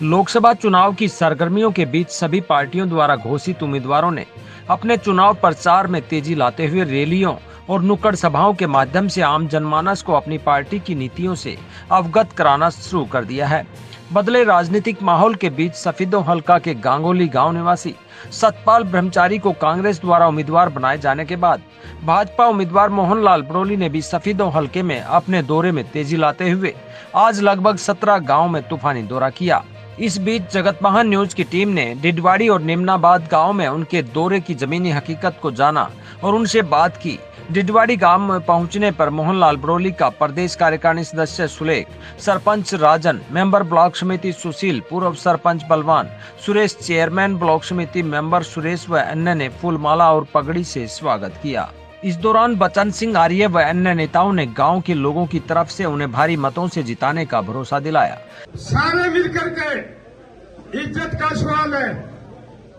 लोकसभा चुनाव की सरगर्मियों के बीच सभी पार्टियों द्वारा घोषित उम्मीदवारों ने अपने चुनाव प्रचार में तेजी लाते हुए रैलियों और नुक्कड़ सभाओं के माध्यम से आम जनमानस को अपनी पार्टी की नीतियों से अवगत कराना शुरू कर दिया है। बदले राजनीतिक माहौल के बीच सफेदों हल्का के गांगोली गांव निवासी सतपाल ब्रह्मचारी को कांग्रेस द्वारा उम्मीदवार बनाए जाने के बाद भाजपा उम्मीदवार मोहनलाल ब्रोली ने भी सफेदों हल्के में अपने दौरे में तेजी लाते हुए आज लगभग 17 गाँव में तूफानी दौरा किया। इस बीच जगतमहल न्यूज की टीम ने डिडवाड़ी और निमनाबाद गांव में उनके दौरे की जमीनी हकीकत को जाना और उनसे बात की। डिडवाड़ी गांव में पहुंचने पर मोहनलाल ब्रोली का प्रदेश कार्यकारिणी सदस्य सुलेख, सरपंच राजन, मेंबर ब्लॉक समिति सुशील, पूर्व सरपंच बलवान, सुरेश, चेयरमैन ब्लॉक समिति मेंबर सुरेश व अन्य ने फूलमाला और पगड़ी से स्वागत किया। इस दौरान बचन सिंह आर्य व अन्य नेताओं ने गांव के लोगों की तरफ से उन्हें भारी मतों से जिताने का भरोसा दिलाया। सारे मिलकर के इज्जत का सवाल है।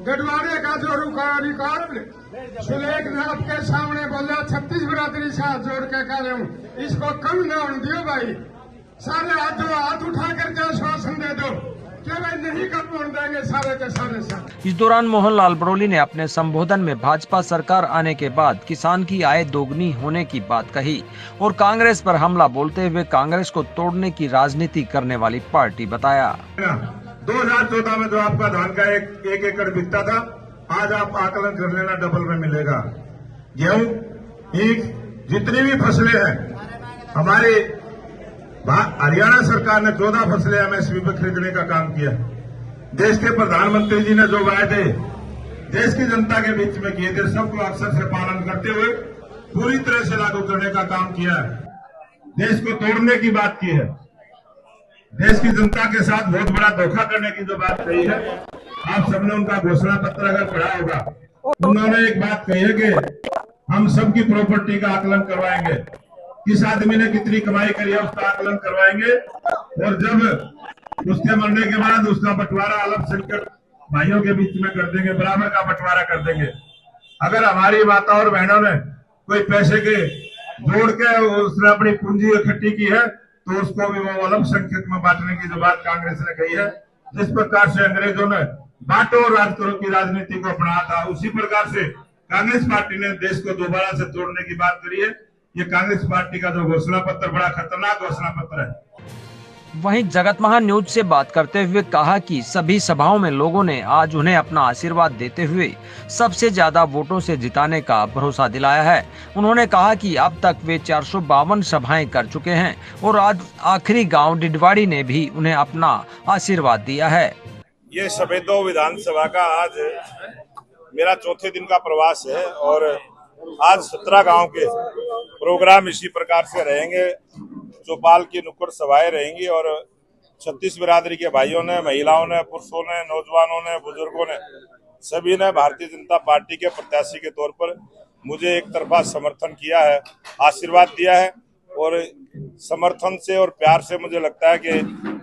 गढ़वाड़े का जो रिकॉर्ड सुलेख ने आपके सामने बोला, 36 बिरादरी से हाथ जोड़ के कह रहे हूँ, इसको कम ना होने दियो भाई। सारे हाथ उठा करके आश्वासन दे दो कि भाई नहीं कम होने देंगे सारे के सारे। इस दौरान मोहनलाल ब्रोली ने अपने संबोधन में भाजपा सरकार आने के बाद किसान की आय दोगुनी होने की बात कही और कांग्रेस पर हमला बोलते हुए कांग्रेस को तोड़ने की राजनीति करने वाली पार्टी बताया। 2014 में जो आपका धान का एक एकड़ बिकता था, आज आप आकलन कर लेना डबल में मिलेगा। गेहूं, ईख, जितनी भी फसलें हैं, हमारे हरियाणा सरकार ने 14 फसलें एमएसपी पर खरीदने का काम किया। देश के प्रधानमंत्री जी ने जो वायदे देश की जनता के बीच में किए थे, सबको अक्षर से पालन करते हुए पूरी तरह से लागू करने का काम किया है। देश को तोड़ने की बात की है, देश की जनता के साथ बहुत बड़ा धोखा करने की जो बात कही है, आप सबने उनका घोषणा पत्र अगर पढ़ा होगा, उन्होंने एक बात कही है कि हम सबकी प्रॉपर्टी का आकलन करवाएंगे, किस आदमी ने कितनी कमाई करी है उसका आकलन करवाएंगे, और जब उसके मरने के बाद उसका बंटवारा अल्पसंख्यक भाइयों के बीच में कर देंगे, बराबर का बंटवारा कर देंगे। अगर हमारी माता और बहनों ने कोई पैसे के जोड़ के उसने अपनी पूंजी इकट्ठी की है, तो उसको भी वो अल्पसंख्यक में बांटने की जो बात कांग्रेस ने कही है, जिस प्रकार से अंग्रेजों ने बांटो और राज करो की राजनीति को अपनाया था, उसी प्रकार से कांग्रेस पार्टी ने देश को दोबारा से तोड़ने की बात करी है। ये कांग्रेस पार्टी का जो घोषणा पत्र बड़ा खतरनाक घोषणा पत्र है। वहीं जगतमहल न्यूज से बात करते हुए कहा कि सभी सभाओं में लोगों ने आज उन्हें अपना आशीर्वाद देते हुए सबसे ज्यादा वोटों से जिताने का भरोसा दिलाया है। उन्होंने कहा कि अब तक वे 452 सभाएं कर चुके हैं और आज आखिरी गांव डिडवाड़ी ने भी उन्हें अपना आशीर्वाद दिया है। ये सफेदों विधानसभा का आज मेरा चौथे दिन का प्रवास है और आज 17 गांव के प्रोग्राम इसी प्रकार से रहेंगे। चौपाल की नुक्कड़ सभाएं रहेंगी और 36 बिरादरी के भाइयों ने, महिलाओं ने, पुरुषों ने, नौजवानों ने, बुजुर्गों ने, सभी ने भारतीय जनता पार्टी के प्रत्याशी के तौर पर मुझे एक तरफा समर्थन किया है, आशीर्वाद दिया है और समर्थन से और प्यार से मुझे लगता है कि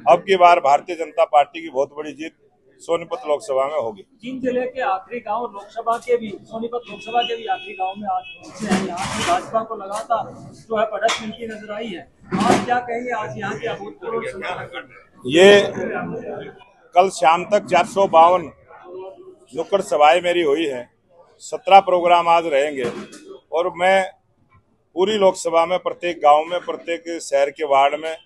अब की बार भारतीय जनता पार्टी की बहुत बड़ी जीत सोनीपत लोकसभा में होगी। 3 जिले के आखिरी गांव लोकसभा के भी, सोनीपत लोकसभा के भी आखिरी गांव में आज पहुंचे हैं। यहाँ की भाजपा को लगातार जो है बढ़त मिलती नजर आई है। आज क्या कहेंगे, आज यहाँ के अभूतपूर्व समर्थन? ये कल शाम तक 452 नुक्कड़ सभाएं मेरी हुई है, 17 प्रोग्राम आज रहेंगे और मैं पूरी लोकसभा में प्रत्येक गांव में, प्रत्येक शहर के वार्ड में,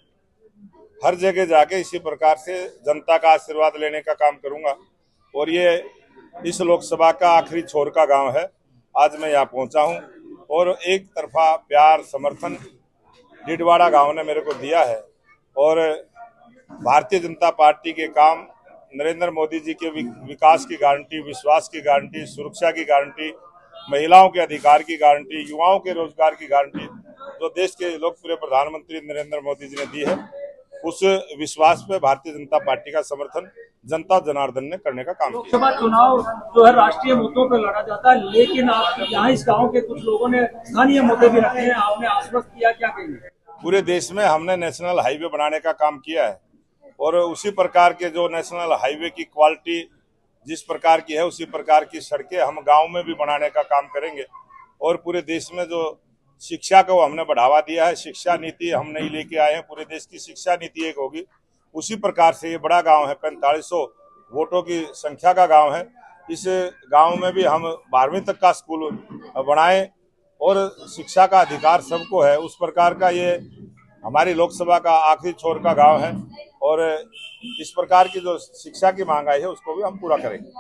हर जगह जाके इसी प्रकार से जनता का आशीर्वाद लेने का काम करूंगा। और ये इस लोकसभा का आखिरी छोर का गांव है। आज मैं यहाँ पहुंचा हूं और एक तरफा प्यार समर्थन डिडवाड़ा गांव ने मेरे को दिया है और भारतीय जनता पार्टी के काम, नरेंद्र मोदी जी के विकास की गारंटी, विश्वास की गारंटी, सुरक्षा की गारंटी, महिलाओं के अधिकार की गारंटी, युवाओं के रोजगार की गारंटी जो देश के लोकप्रिय प्रधानमंत्री नरेंद्र मोदी जी ने दी है, उस विश्वास पे भारतीय जनता पार्टी का समर्थन जनता जनार्दन ने करने का काम किया। लोकसभा चुनाव जो है राष्ट्रीय मुद्दों पर लड़ा जाता है, लेकिन आप यहाँ इस गांव के कुछ लोगों ने स्थानीय मुद्दे भी रखे हैं, आपने आश्वस्त किया, क्या कहेंगे? पूरे देश में हमने नेशनल हाईवे बनाने का काम किया है और उसी प्रकार के जो नेशनल हाईवे की क्वालिटी जिस प्रकार की है, उसी प्रकार की सड़कें हम गाँव में भी बनाने का काम करेंगे। और पूरे देश में जो शिक्षा को हमने बढ़ावा दिया है, शिक्षा नीति हम नहीं लेके आए हैं, पूरे देश की शिक्षा नीति एक होगी, उसी प्रकार से ये बड़ा गांव है, 4500 वोटों की संख्या का गांव है। इस गांव में भी हम 12वीं तक का स्कूल बनाएं और शिक्षा का अधिकार सबको है, उस प्रकार का ये हमारी लोकसभा का आखिरी छोर का गांव है और इस प्रकार की जो शिक्षा की मांग आई है उसको भी हम पूरा करेंगे।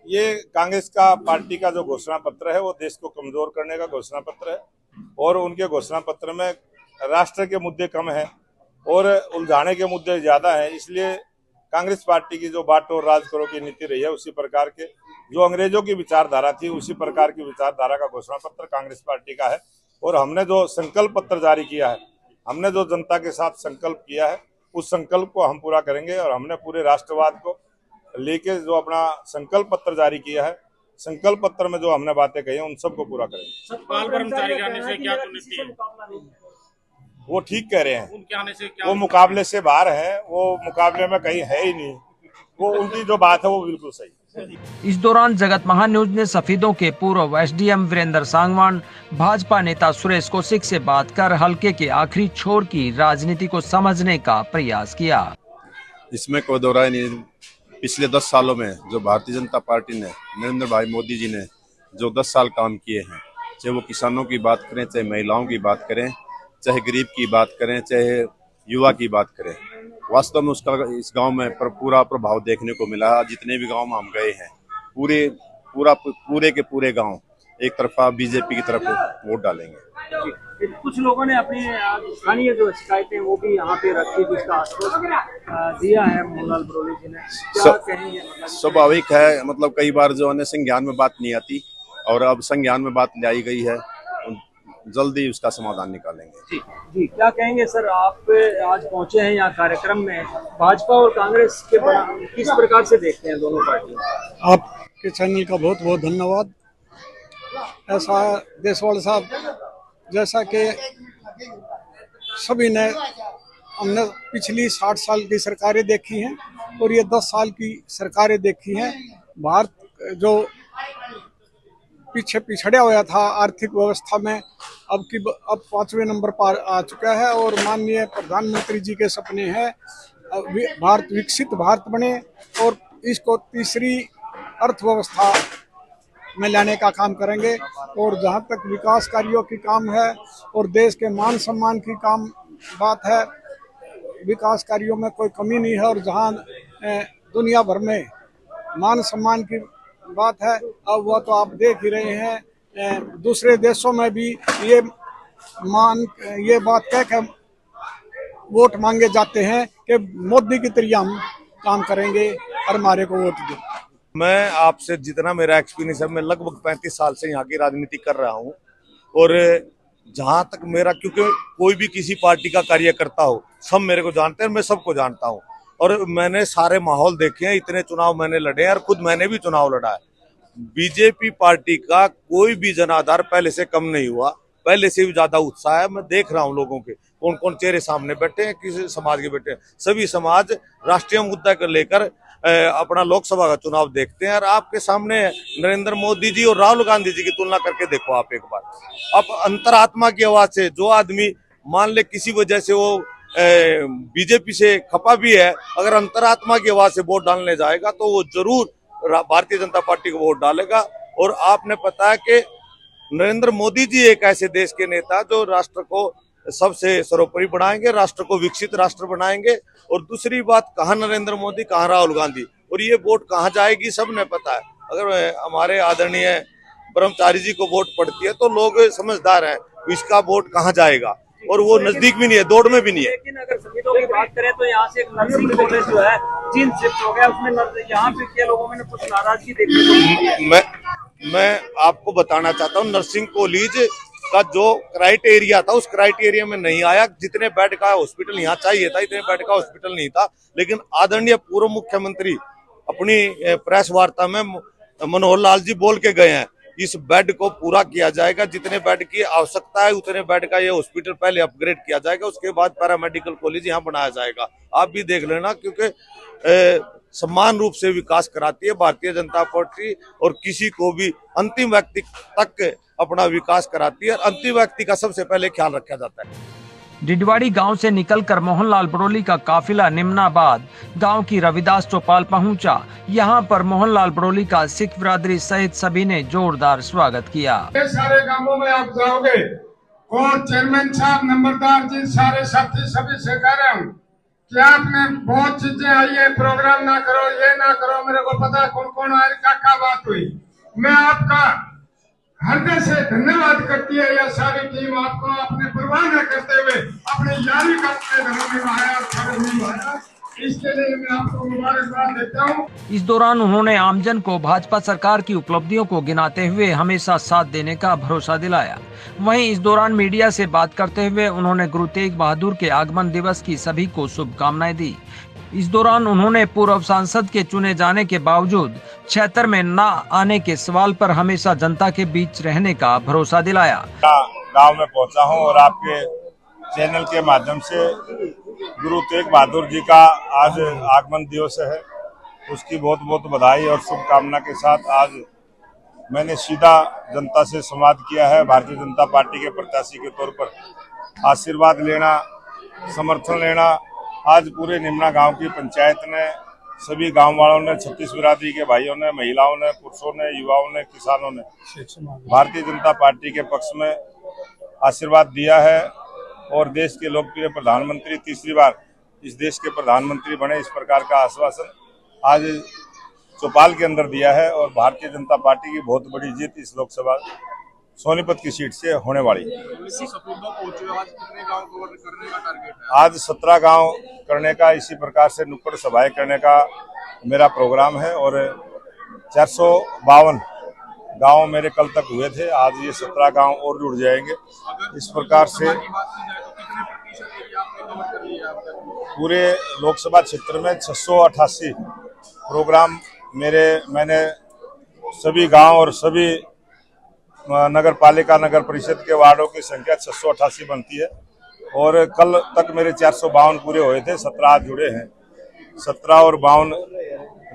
ये कांग्रेस का पार्टी का जो घोषणा पत्र है वो देश को कमजोर करने का घोषणा पत्र है और उनके घोषणा पत्र में राष्ट्र के मुद्दे कम हैं और उलझाने के मुद्दे ज्यादा हैं। इसलिए कांग्रेस पार्टी की जो बांटो और राज करो की नीति रही है, उसी प्रकार के जो अंग्रेजों की विचारधारा थी उसी प्रकार की विचारधारा का घोषणा पत्र कांग्रेस पार्टी का है। और हमने जो संकल्प पत्र जारी किया है, हमने जो जनता के साथ संकल्प किया है, उस संकल्प को हम पूरा करेंगे और हमने पूरे राष्ट्रवाद को लेके जो अपना संकल्प पत्र जारी किया है, संकल्प पत्र में जो हमने बातें कही हैं उन सबको पूरा करेंगे। बाल कर्मचारी आने से क्या चुनौती है? वो ठीक कह रहे हैं, उनके आने से क्या वो मुकाबले से बाहर है, वो मुकाबले में कहीं है ही नहीं, वो उनकी जो बात है वो बिल्कुल सही। इस दौरान जगत महान न्यूज ने सफीदों के पूर्व एसडीएम वीरेंद्र सांगवान, भाजपा नेता सुरेश कौशिक से बात कर हल्के के आखिरी छोर की राजनीति को समझने का प्रयास किया। इसमें कोई दो राय नहीं। पिछले 10 सालों में जो भारतीय जनता पार्टी ने, नरेंद्र भाई मोदी जी ने जो 10 साल काम किए हैं, चाहे वो किसानों की बात करें, चाहे महिलाओं की बात करें, चाहे गरीब की बात करें, चाहे युवा की बात करें, वास्तव में उसका इस गांव में पूरा प्रभाव देखने को मिला। जितने भी गांव में हम गए हैं, पूरे के पूरे गांव एक तरफा बीजेपी की तरफ वोट डालेंगे। कुछ लोगों ने अपनी स्थानीय जो शिकायतें वो भी यहाँ पे रखी, जिसका आश्वासन दिया है मोहनलाल ब्रोली जी ने, क्या कहेंगे? स्वाभाविक है, मतलब कई बार जो है संज्ञान में बात नहीं आती और अब संज्ञान में बात लाई गई है, जल्दी उसका समाधान निकालेंगे। जी जी, क्या कहेंगे सर, आप आज पहुंचे हैं यहाँ कार्यक्रम में, भाजपा और कांग्रेस के किस प्रकार से देखते हैं दोनों पार्टियां? आपके चैनल का बहुत बहुत धन्यवाद। ऐसा देशवाल साहब, जैसा कि सभी ने, हमने पिछली 60 साल की सरकारें देखी हैं और ये 10 साल की सरकारें देखी हैं। भारत जो पीछे पिछड़ा हुआ था आर्थिक व्यवस्था में, अब 5वें नंबर पर आ चुका है और माननीय प्रधानमंत्री जी के सपने हैं भारत विकसित भारत बने और इसको तीसरी अर्थव्यवस्था में लाने का काम करेंगे। और जहां तक विकास कार्यों की काम है और देश के मान सम्मान की बात है, विकास कार्यों में कोई कमी नहीं है। और जहां दुनिया भर में मान सम्मान की बात है, अब वह तो आप देख ही रहे हैं, दूसरे देशों में भी ये बात कह के वोट मांगे जाते हैं कि मोदी की तरह हम काम करेंगे और हमारे को वोट दो। मैं आपसे जितना मेरा एक्सपीरियंस है, मैं लगभग 35 साल से यहाँ की राजनीति कर रहा हूँ और जहाँ तक मेरा, क्योंकि कोई भी किसी पार्टी का कार्यकर्ता हो, सब मेरे को जानते हैं, मैं सबको जानता हूँ और मैंने सारे माहौल देखे हैं, इतने चुनाव मैंने लड़े हैं और खुद मैंने भी चुनाव लड़ा है। बीजेपी पार्टी का कोई भी जनाधार पहले से कम नहीं हुआ, पहले से भी ज्यादा उत्साह है। मैं देख रहा हूँ लोगों के कौन कौन चेहरे सामने बैठे हैं, किसी समाज के बैठे हैं, सभी समाज राष्ट्रीय मुद्दा को लेकर अपना लोकसभा का चुनाव देखते हैं। और आपके सामने नरेंद्र मोदी जी और राहुल गांधी जी की तुलना करके देखो आप एक बार। अब अंतरात्मा की आवाज से जो आदमी मान ले किसी वजह से वो बीजेपी से खपा भी है, अगर अंतरात्मा की आवाज से वोट डालने जाएगा तो वो जरूर भारतीय जनता पार्टी को वोट डालेगा। और आपने पता है कि नरेंद्र मोदी जी एक ऐसे देश के नेता जो राष्ट्र को सबसे सर्वोपरि बनाएंगे, राष्ट्र को विकसित राष्ट्र बनाएंगे। और दूसरी बात, कहाँ नरेंद्र मोदी, कहाँ राहुल गांधी, और ये वोट कहाँ जाएगी सबने पता है। अगर हमारे आदरणीय ब्रह्मचारी जी को वोट पड़ती है तो लोग समझदार हैं, इसका वोट कहाँ जाएगा, और वो नजदीक भी नहीं है, दौड़ में भी नहीं है। लेकिन अगर सफीदों की बात करें तो यहाँ से एक नर्सिंग कॉलेज जो है चीन शिफ्ट हो गया, उसमें यहाँ पे के लोगों में कुछ नाराजगी देखने को मिली है। मैं आपको बताना चाहता हूँ, नर्सिंग कॉलेज का जो क्राइटेरिया था उस क्राइटेरिया में नहीं आया। जितने बेड का हॉस्पिटल यहाँ चाहिए था, इतने बेड का हॉस्पिटल नहीं था। लेकिन आदरणीय पूर्व मुख्यमंत्री अपनी प्रेस वार्ता में मनोहर लाल जी बोल के गए हैं, इस बेड को पूरा किया जाएगा, जितने बेड की आवश्यकता है उतने बेड का ये हॉस्पिटल पहले अपग्रेड किया जाएगा, उसके बाद पैरामेडिकल कॉलेज यहाँ बनाया जाएगा। आप भी देख लेना, क्योंकि समान रूप से विकास कराती है भारतीय जनता पार्टी और किसी को भी अंतिम व्यक्ति तक अपना विकास कराती है। अंतिम व्यक्ति का सबसे पहले ख्याल रखा जाता है। डिडवाड़ी गांव से निकलकर मोहनलाल बड़ोली का काफिला निम्नाबाद गांव की रविदास चौपाल पहुंचा। यहां पर मोहनलाल बड़ोली का सिख बिरादरी सहित सभी ने जोरदार स्वागत किया। सारे गांवों में आप जाओगे और चेयरमैन साहब, नंबरदार जी, सारे साथी सभी से कह रहा हूँ कि आपने बहुत चीजें आई है, प्रोग्राम ना करो, ये ना करो, मेरे को पता कौन कौन आए, क्या बात हुई। मैं आपका हृदय से धन्यवाद करती है यह सारी टीम, आपको अपने परवाह न करते हुए अपने यारी का धर्म निभाया और फर्ज निभाया, इसके लिए मैं आपको मुबारकबाद देता हूँ। इस दौरान उन्होंने आमजन को भाजपा सरकार की उपलब्धियों को गिनाते हुए हमेशा साथ देने का भरोसा दिलाया। वहीं इस दौरान मीडिया से बात करते हुए उन्होंने गुरु तेग बहादुर के आगमन दिवस की सभी को शुभकामनाएं दी। इस दौरान उन्होंने पूर्व सांसद के चुने जाने के बावजूद क्षेत्र में न आने के सवाल पर हमेशा जनता के बीच रहने का भरोसा दिलाया। गांव में पहुंचा हूं और आपके चैनल के माध्यम से गुरु तेग बहादुर जी का आज आगमन दिवस है, उसकी बहुत बहुत बधाई और शुभकामना के साथ आज मैंने सीधा जनता से संवाद किया है। भारतीय जनता पार्टी के प्रत्याशी के तौर पर आशीर्वाद लेना, समर्थन लेना आज पूरे निम्ना गांव की पंचायत ने, सभी गांव वालों ने, छत्तीस बिरादरी के भाइयों ने, महिलाओं ने, पुरुषों ने, युवाओं ने, किसानों ने भारतीय जनता पार्टी के पक्ष में आशीर्वाद दिया है और देश के लोकप्रिय प्रधानमंत्री तीसरी बार इस देश के प्रधानमंत्री बने, इस प्रकार का आश्वासन आज चौपाल के अंदर दिया है और भारतीय जनता पार्टी की बहुत बड़ी जीत इस लोकसभा सोनीपत की सीट से होने वाली है। आज 17 गांव करने का, इसी प्रकार से नुक्कड़ सभाएं करने का मेरा प्रोग्राम है और 452 गांव मेरे कल तक हुए थे, आज ये 17 गांव और जुड़ जाएंगे। इस प्रकार से पूरे लोकसभा क्षेत्र में 688 प्रोग्राम मैंने सभी गांव और सभी नगर पालिका, नगर परिषद के वार्डों की संख्या 688 बनती है और कल तक मेरे 452 पूरे हुए थे, 17 आज जुड़े हैं। 17 और 52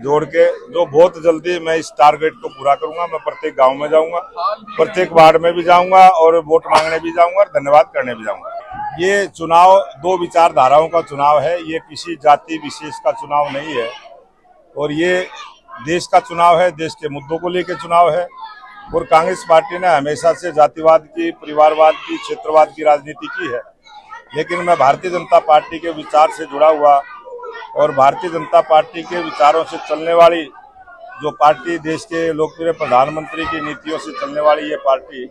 जोड़ के जो बहुत जल्दी मैं इस टारगेट को पूरा करूंगा। मैं प्रत्येक गांव में जाऊंगा, प्रत्येक वार्ड में भी जाऊंगा और वोट मांगने भी जाऊंगा और धन्यवाद करने भी जाऊंगा। ये चुनाव दो विचारधाराओं का चुनाव है, ये किसी जाति विशेष का चुनाव नहीं है और ये देश का चुनाव है, देश के मुद्दों को लेकर चुनाव है। और कांग्रेस पार्टी ने हमेशा से जातिवाद की, परिवारवाद की, क्षेत्रवाद की राजनीति की है, लेकिन मैं भारतीय जनता पार्टी के विचार से जुड़ा हुआ और भारतीय जनता पार्टी के विचारों से चलने वाली जो पार्टी, देश के लोकप्रिय प्रधानमंत्री की नीतियों से चलने वाली ये पार्टी,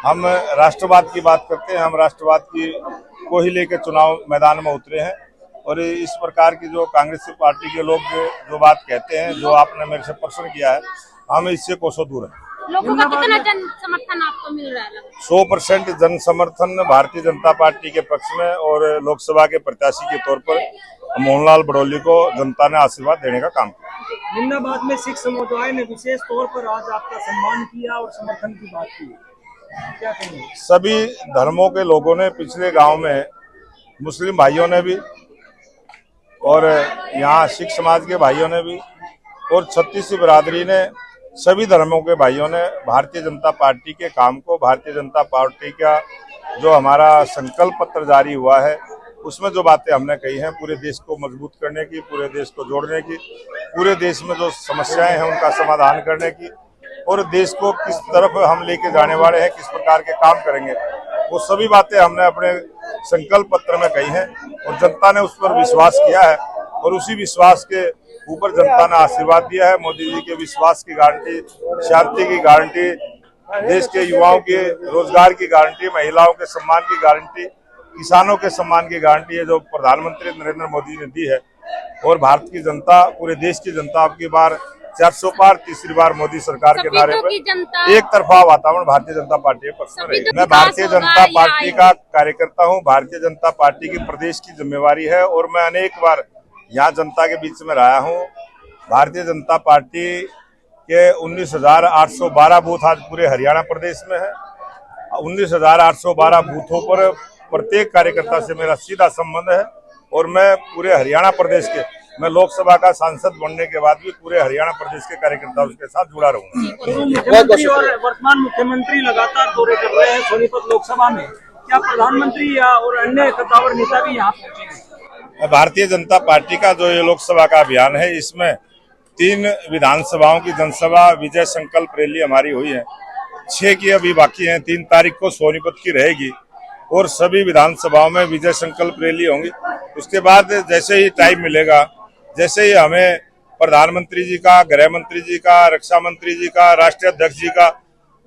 हम राष्ट्रवाद की बात करते हैं, हम राष्ट्रवाद की को ही लेकर चुनाव मैदान में उतरे हैं और इस प्रकार की जो कांग्रेस पार्टी के लोग जो बात कहते हैं, जो आपने मेरे से प्रश्न किया है, हम इससे कोसों दूर हैं। लोगों का कितना जन समर्थन आपको मिल रहा है? 100% जन समर्थन भारतीय जनता पार्टी के पक्ष में और लोकसभा के प्रत्याशी के तौर पर मोहनलाल बड़ोली को जनता ने आशीर्वाद देने का काम किया। निम्नाबाद में सिख समुदाय ने विशेष तौर पर आज आपका सम्मान किया और समर्थन की बात की, क्या कहेंगे? सभी धर्मों के लोगों ने, पिछले गांव में मुस्लिम भाइयों ने भी और यहाँ सिख समाज के भाइयों ने भी और छत्तीस बिरादरी ने, सभी धर्मों के भाइयों ने भारतीय जनता पार्टी के काम को, भारतीय जनता पार्टी का जो हमारा संकल्प पत्र जारी हुआ है उसमें जो बातें हमने कही हैं, पूरे देश को मजबूत करने की, पूरे देश को जोड़ने की, पूरे देश में जो समस्याएं हैं उनका समाधान करने की और देश को किस तरफ हम लेके जाने वाले हैं, किस प्रकार के काम करेंगे, वो सभी बातें हमने अपने संकल्प पत्र में कही हैं और जनता ने उस पर विश्वास किया है और उसी विश्वास के ऊपर जनता ने आशीर्वाद दिया है। मोदी जी के विश्वास की गारंटी, शांति की गारंटी, देश के युवाओं के रोजगार की गारंटी, महिलाओं के सम्मान की गारंटी, किसानों के सम्मान की गारंटी है जो प्रधानमंत्री नरेंद्र मोदी ने दी है और भारत की जनता, पूरे देश की जनता अब की बार 400 पार, तीसरी बार मोदी सरकार के नारे पर एक तरफा वातावरण भारतीय जनता पार्टी के पक्ष में रहेगी। मैं भारतीय जनता पार्टी का कार्यकर्ता हूं, भारतीय जनता पार्टी की प्रदेश की जिम्मेवारी है और मैं अनेक बार यहाँ जनता के बीच में रहा हूँ। भारतीय जनता पार्टी के 19,812 बूथ आज पूरे हरियाणा प्रदेश में है। 19,812 बूथों पर प्रत्येक कार्यकर्ता से मेरा सीधा संबंध है और मैं पूरे हरियाणा प्रदेश के, मैं लोकसभा का सांसद बनने के बाद भी पूरे हरियाणा प्रदेश के कार्यकर्ताओं के साथ जुड़ा रहूंगा। मुख्यमंत्री और वर्तमान मुख्यमंत्री लगातार दौरे कर रहे हैं सोनीपत लोकसभा में, क्या प्रधानमंत्री या और अन्य कद्दावर नेता भी यहाँ पहुंचे हैं? भारतीय जनता पार्टी का जो ये लोकसभा का अभियान है, इसमें 3 विधानसभाओं की जनसभा विजय संकल्प रैली हमारी हुई है। 6 की अभी बाकी है। 3 तारीख को सोनीपत की रहेगी और सभी विधानसभाओं में विजय संकल्प रैली होंगी। उसके बाद जैसे ही टाइम मिलेगा, जैसे ही हमें प्रधानमंत्री जी का, गृह मंत्री जी का, रक्षा मंत्री जी का, राष्ट्रीय अध्यक्ष जी का,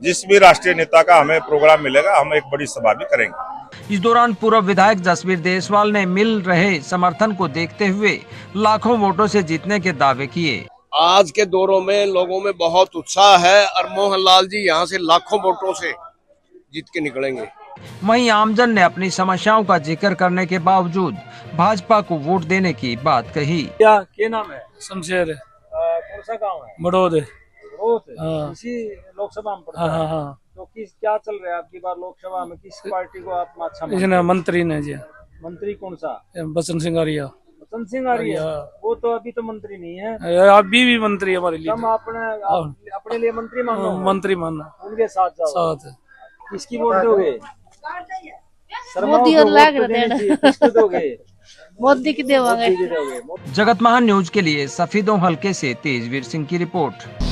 जिस भी राष्ट्रीय नेता का हमें प्रोग्राम मिलेगा, हम एक बड़ी सभा भी करेंगे। इस दौरान पूर्व विधायक जसवीर देसवाल ने मिल रहे समर्थन को देखते हुए लाखों वोटों से जीतने के दावे किए। आज के दौरों में लोगों में बहुत उत्साह है और मोहन लाल जी यहाँ से लाखों वोटों से जीत के निकलेंगे। वहीं आमजन ने अपनी समस्याओं का जिक्र करने के बावजूद भाजपा को वोट देने की बात कही। क्या नाम है? शमशेर। कौन सा गाँव है? बड़ौद। हाँ। इसी लोकसभा में पड़ता है। हाँ। तो क्या चल रहा है आपकी बार लोकसभा में? किस पार्टी को आप अच्छा मानते इसने हैं? मंत्री ने जी। मंत्री कौन सा? बसंत सिंह आर्या। बसंत सिंह आर्या। वो तो अभी तो मंत्री नहीं है। अभी भी मंत्री हमारे लिए। हम अपने लिए मंत्री मानो। मंत्री मानना। उनके साथ जाओ। साथ। किसकी वोट दोगे? मोदी और लाग रहे किसको दोगे? मोदी की देवांगे। जगत महान न्यूज के लिए सफीदों हलके से तेजवीर सिंह की रिपोर्ट।